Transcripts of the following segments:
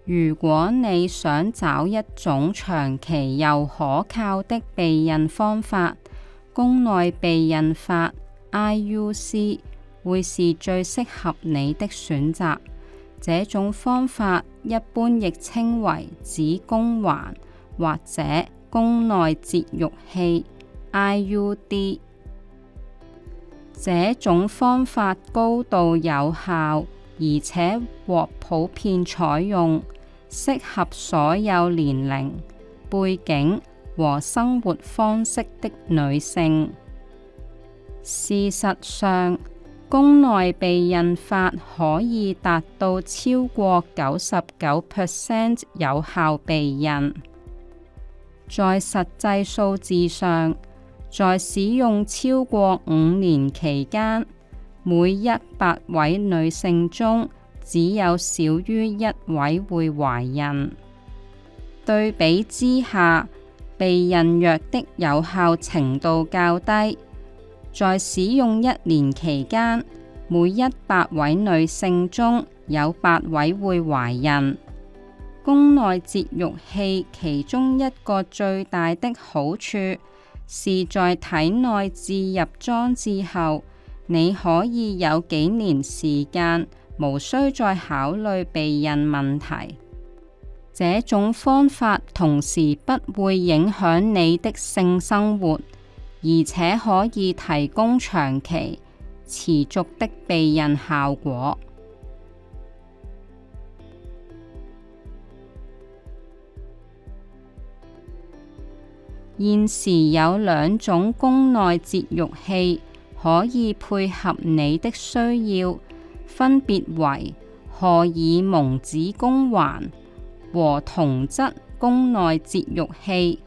如果你想找一種長期又可靠的避孕方法，宮內避孕法 IUC 會是最適合你的選擇。這種方法一般亦稱為子宮環或者宮內節育器 IUD。這種方法高度有效，而且獲普遍採用，適合所有年齡、背景和生活方式的女性。事實上，宮內避孕法可以達到超過99% 有效避孕。在實際數字上，在使用超過5年期間，每100位女性中只有少於1位會懷孕。對比之下，避孕藥的有效程度較低。在使用1年期間，每100位女性中有8位會懷孕。宮內節育器其中一個最大的好處是在體內置入裝置後，你可以有幾年時間無需再考慮避孕問題。這種方法同時不會影響你的性生活，而且可以提供長期、持續的避孕效果。現時有2種宮內節育器可以配合你的需要，分別為荷爾蒙子宮環和同質宮內節育器，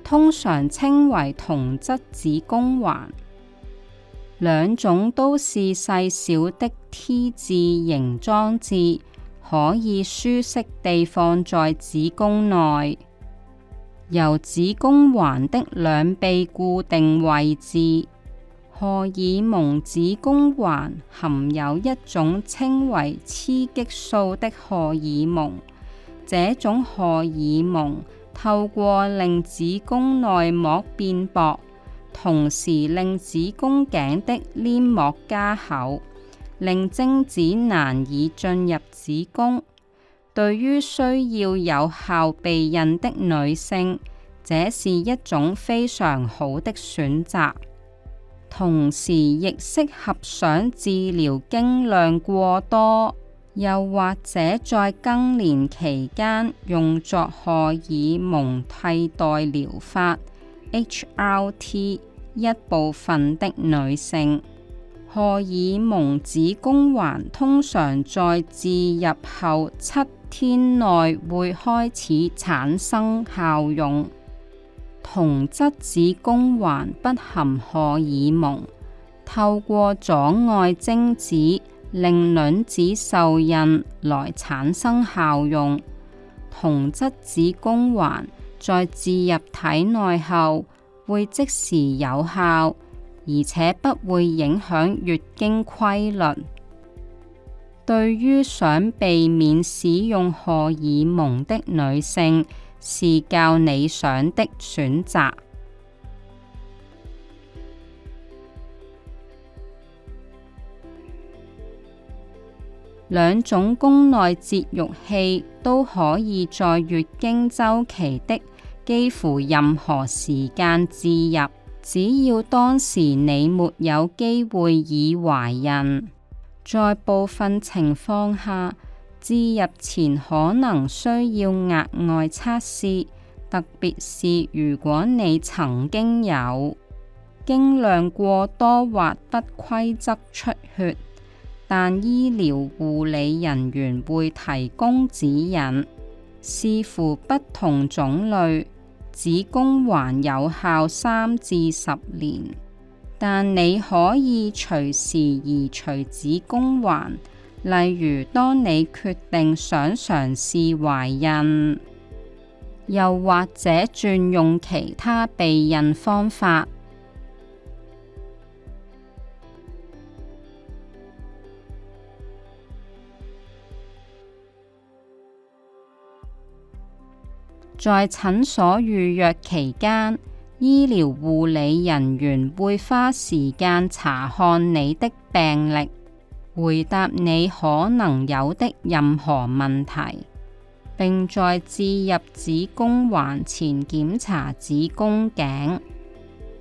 通常稱為同質子宮環。2種都是細小的 T 字型裝置，可以舒適地放在子宮內。由子宮環的兩臂固定位置。荷爾蒙子宮環含有一種稱為雌激素的荷爾蒙，這種荷爾蒙透過令子宮內膜變薄，同時令子宮頸的黏膜加厚，令精子難以進入子宮。對於需要有效避孕的女性，這是一種非常好的選擇，同時亦適合想治療經量過多，又或者在更年期間用作荷爾蒙替代療法 HRT 一部分的女性。荷爾蒙子宮環通常在置入後7天內會開始產生效用。同質子宮環不含荷爾蒙，透過阻礙精子令卵子受孕來產生效用。同質子宮環在置入體內後會即時有效，而且不會影響月經規律。對於想避免使用荷爾蒙的女性，是較理想的選擇。2種宮內節育器都可以在月經週期的幾乎任何時間置入，只要當時你沒有機會已懷孕。在部分情況下，置入前可能需要額外測試，特別是如果你曾經有經量過多或不規則出血，但醫療護理人員會提供指引。視乎不同種類，子宮環有效3至10年，但你可以隨時移除子宮環。例如，當你決定想嘗試懷孕，又或者轉用其他避孕方法。在診所預約期間，醫療護理人員會花時間查看你的病歷，回答你可能有的任何問題，並在置入子宮環前檢查子宮頸。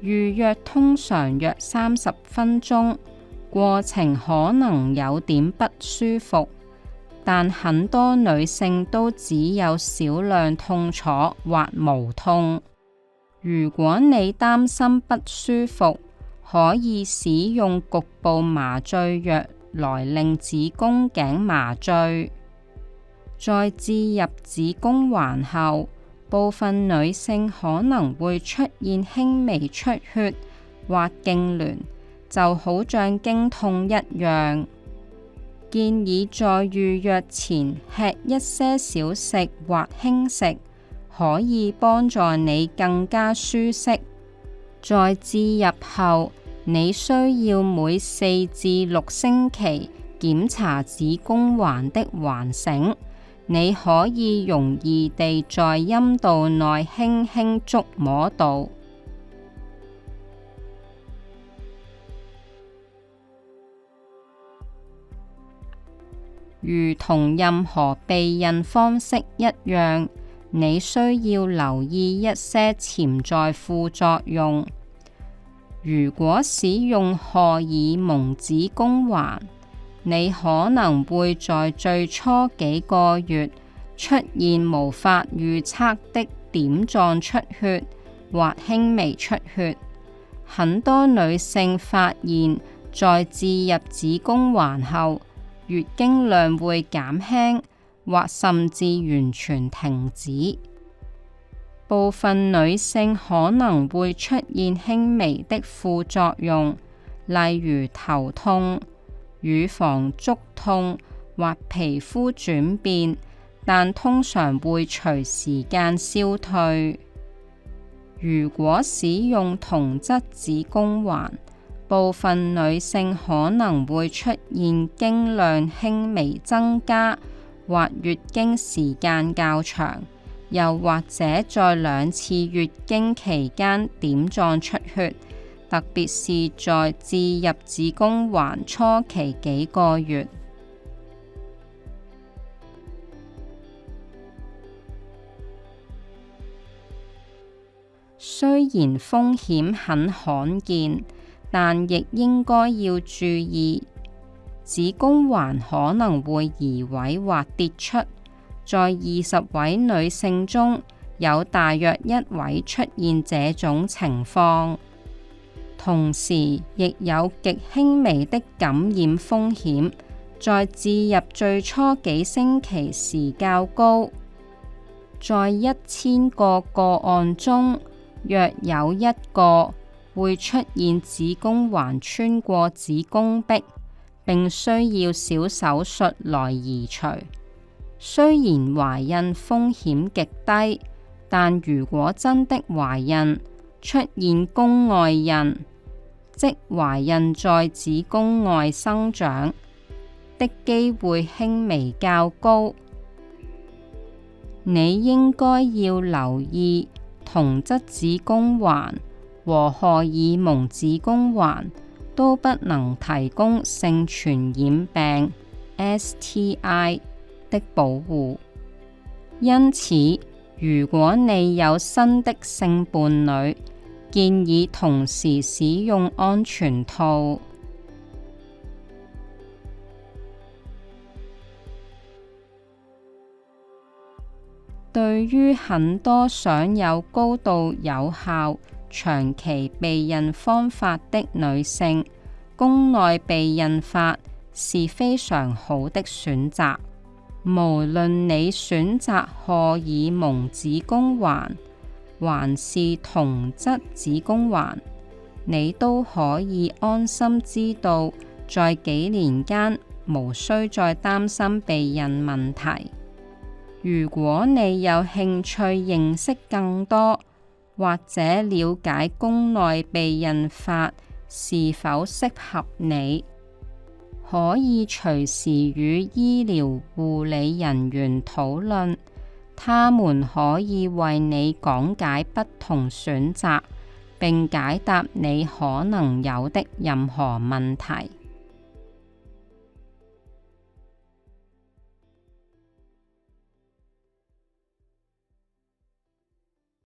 預約通常約30分鐘，過程可能有點不舒服，但很多女性都只有少量痛楚或無痛。如果你擔心不舒服，可以使用局部麻醉藥來令子宮頸麻醉。在置入子宮環後，部分女性可能會出現輕微出血或痙攣，就好像經痛一樣。建議在預約前吃一些小食或輕食，可以幫助你更加舒適。在置入後，你需要每4至6星期檢查子宮環的環繩。你可以容易地在陰道內輕輕觸摸到。如同任何避孕方式一樣，你需要留意一些潛在副作用。如果使用荷爾蒙子宮環，你可能會在最初幾個月出現無法預測的點狀出血或輕微出血。很多女性發現，在置入子宮環後，月經量會減輕或甚至完全停止。部分女性可能會出現輕微的副作用，例如頭痛、乳房觸痛或皮膚轉變，但通常會隨時間消退。如果使用同質子宮環，部分女性可能會出現經量輕微增加，或月經時間較長，又或者在2次月經期間點狀出血，特別是在置入子宮環初期幾個月。雖然風險很罕見，但亦應該要注意，子宮環可能會移位或跌出。在20位女性中，有大約1位出現這種情況。同時，亦有極輕微的感染風險，在置入最初幾星期時較高。在1000個個案中，約有1個會出現子宮環穿過子宮壁，並需要小手術來移除。雖然懷孕風險極低，但如果真的懷孕，出現宮外孕，即懷孕在子宮外生長的機會輕微較高。你應該要留意同質子宮環和荷爾蒙子宮環都不能提供性傳染病 STI 的保護，因此如果你有新的性伴侶，建議同時使用安全套。對於很多想有高度有效長期避孕方法的女性，宮內避孕法是非常好的選擇。無論你選擇荷爾蒙子宮環還是同質子宮環，你都可以安心知道，在幾年間無需再擔心避孕問題。如果你有興趣認識更多，或者了解宮內避孕法是否適合你，可以隨時與醫療護理人員討論，他們可以為你講解不同選擇，並解答你可能有的任何問題。